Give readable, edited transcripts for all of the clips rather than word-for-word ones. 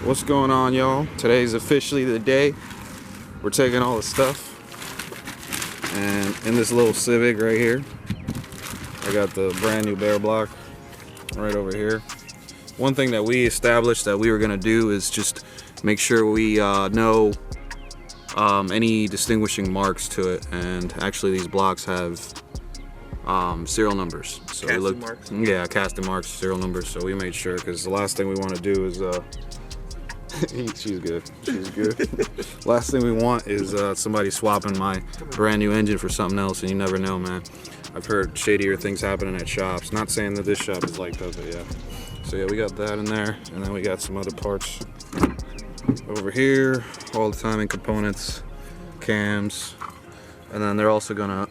What's going on, y'all? Today's officially the day. We're taking all the stuff, and in this little Civic right here, I got the brand new Bear block right over here. One thing that we established that we were gonna do is just make sure we know any distinguishing marks to it, and actually these blocks have serial numbers. So casting we looked, marks? Yeah, casting marks, serial numbers. So we made sure, because the last thing we want to do is she's good. She's good. Last thing we want is somebody swapping my brand new engine for something else, and you never know, man. I've heard shadier things happening at shops. Not saying that this shop is like that, but yeah. So yeah, we got that in there, and then we got some other parts over here, all the timing components, cams, and then they're also gonna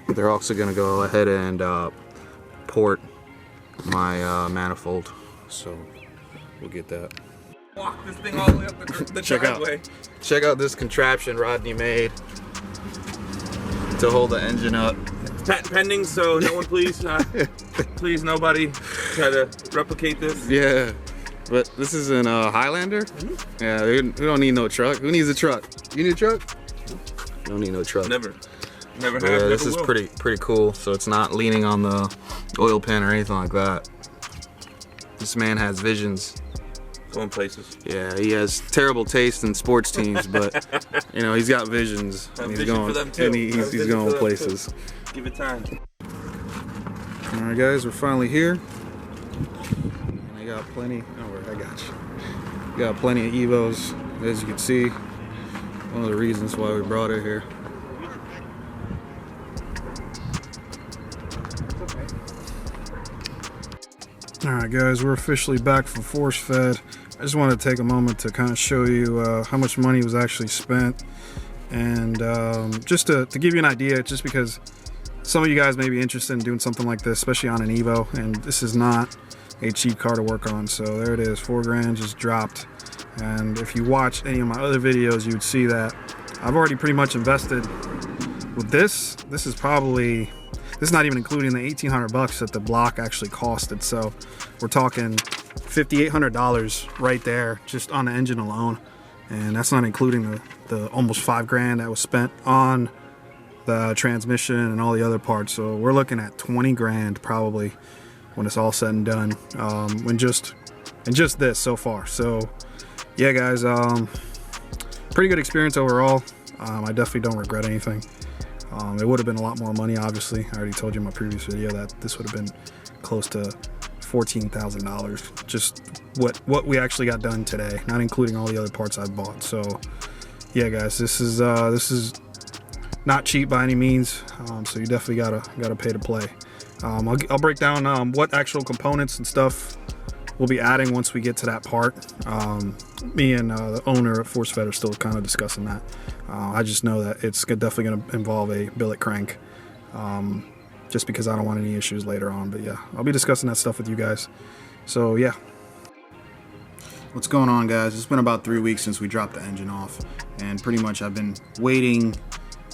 go ahead and port my manifold. So we'll get that. Walk this thing all the way up the driveway. Check out this contraption Rodney made to hold the engine up. Patent pending, so no one please nobody try to replicate this. Yeah, but this is in Highlander. Mm-hmm. Yeah, we don't need no truck. Who needs a truck? You need a truck? Don't need no truck. Never have. Yeah, this never is will. pretty cool. So it's not leaning on the oil pan or anything like that. This man has visions. Going places. Yeah, he has terrible taste in sports teams, but you know, he's got visions. And he's vision going, for them too. and he's going places. Give it time. All right, guys, we're finally here. And I got plenty. Oh, I got you. Got plenty of Evos, as you can see. One of the reasons why we brought it here. All right, guys, we're officially back from Force Fed. I just wanted to take a moment to kind of show you how much money was actually spent, and just to give you an idea, just because some of you guys may be interested in doing something like this, especially on an Evo, and this is not a cheap car to work on. So there it is, $4 grand just dropped. And if you watch any of my other videos, you would see that I've already pretty much invested with this. This is not even including the $1,800 that the block actually costed. So we're talking $5,800 right there just on the engine alone, and that's not including the almost $5 grand that was spent on the transmission and all the other parts. So we're looking at 20 grand probably when it's all said and done, in just this so far. So yeah, guys, pretty good experience overall. I definitely don't regret anything. It would have been a lot more money, obviously. I already told you in my previous video that this would have been close to $14,000, just what we actually got done today, not including all the other parts I bought. So yeah, guys, this is not cheap by any means. So you definitely gotta pay to play. I'll break down what actual components and stuff we'll be adding once we get to that part. Me and the owner at Force Fed are still kind of discussing that. I just know that it's definitely going to involve a billet crank, just because I don't want any issues later on. But yeah, I'll be discussing that stuff with you guys. So yeah. What's going on, guys? It's been about 3 weeks since we dropped the engine off, and pretty much I've been waiting.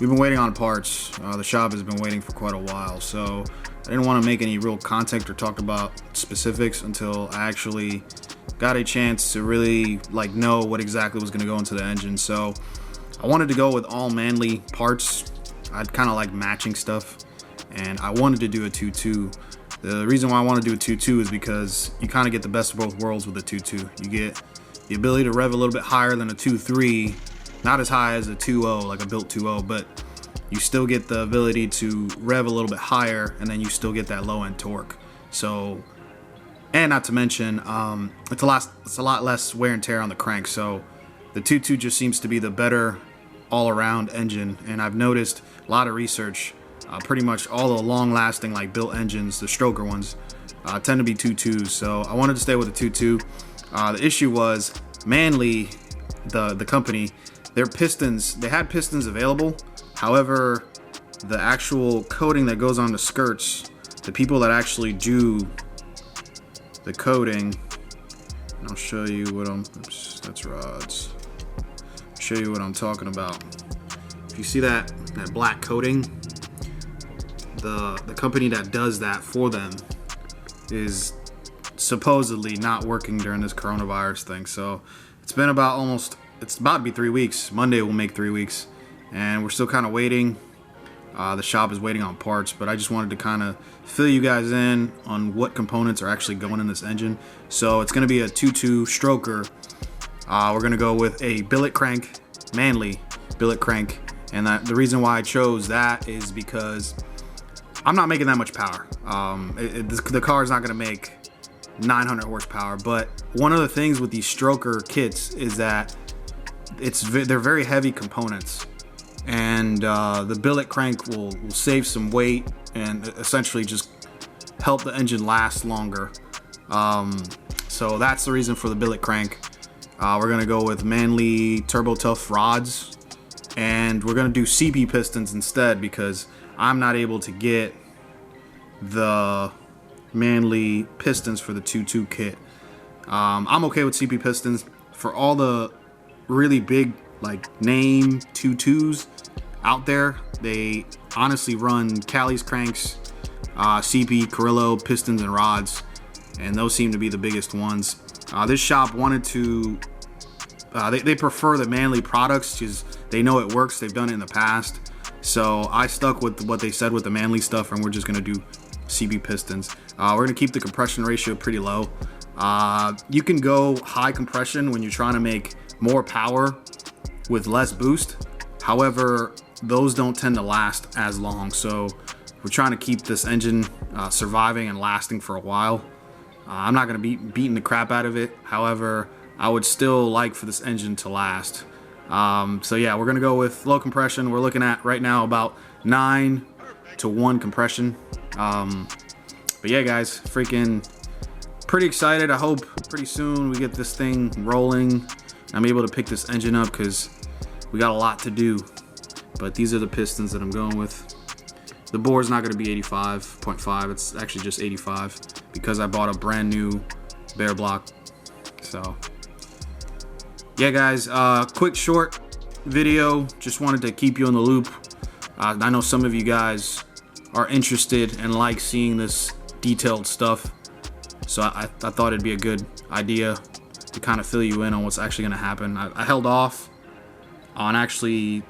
We've been waiting on parts. The shop has been waiting for quite a while, so I didn't want to make any real content or talk about specifics until I actually got a chance to really know what exactly was going to go into the engine. So I wanted to go with all Manley parts. I'd kind of like matching stuff, and I wanted to do a 2.2. The reason why I want to do a 2.2 is because you kind of get the best of both worlds with a 2.2. You get the ability to rev a little bit higher than a 2.3, not as high as a 2.0, like a built 2.0, but you still get the ability to rev a little bit higher, and then you still get that low end torque. So, and not to mention, it's a lot less wear and tear on the crank. So the 2.2 just seems to be the better all around engine. And I've noticed a lot of research, pretty much all the long lasting built engines, the stroker ones, tend to be 2.2s. So I wanted to stay with the 2.2. The issue was Manley, the company, their pistons, they had pistons available. However, the actual coating that goes on the skirts, the people that actually do the coating, and I'll show you what that's rods. I'll show you what I'm talking about. If you see that black coating, the company that does that for them is supposedly not working during this coronavirus thing. So it's been it's about to be 3 weeks. Monday will make 3 weeks, and we're still kind of waiting. The shop is waiting on parts, but I just wanted to kind of fill you guys in on what components are actually going in this engine. So it's going to be a 2.2 stroker. We're going to go with a billet crank, Manley billet crank, and the reason why I chose that is because I'm not making that much power. The car is not going to make 900 horsepower, but one of the things with these stroker kits is that they're very heavy components, and the billet crank will save some weight and essentially just help the engine last longer. So that's the reason for the billet crank. We're gonna go with Manley Turbo Tough rods, and we're gonna do CP pistons instead because I'm not able to get the Manley pistons for the 2.2 kit. I'm okay with CP pistons for all the really big like name 2.2s out there. They honestly run Cali's cranks, CP, Carrillo pistons and rods, and those seem to be the biggest ones. This shop wanted to they prefer the Manley products because they know it works. They've done it in the past, so I stuck with what they said with the Manley stuff, and we're just gonna do CP pistons. We're gonna keep the compression ratio pretty low. You can go high compression when you're trying to make more power with less boost. However, those don't tend to last as long, so we're trying to keep this engine surviving and lasting for a while. I'm not going to be beating the crap out of it. However, I would still like for this engine to last. So yeah, we're going to go with low compression. We're looking at right now about 9 to 1 compression. But yeah, guys, freaking pretty excited. I hope pretty soon we get this thing rolling. I'm able to pick this engine up because we got a lot to do. But these are the pistons that I'm going with. The bore's not going to be 85.5. It's actually just 85 because I bought a brand new bare block. So yeah, guys, quick short video. Just wanted to keep you in the loop. I know some of you guys are interested and like seeing this detailed stuff, so I thought it'd be a good idea to kind of fill you in on what's actually going to happen. I held off on actually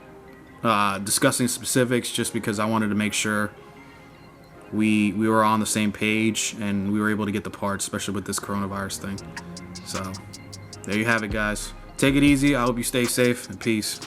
discussing specifics just because I wanted to make sure we were on the same page and we were able to get the parts, especially with this coronavirus thing. So there you have it, guys. Take it easy. I hope you stay safe, and peace.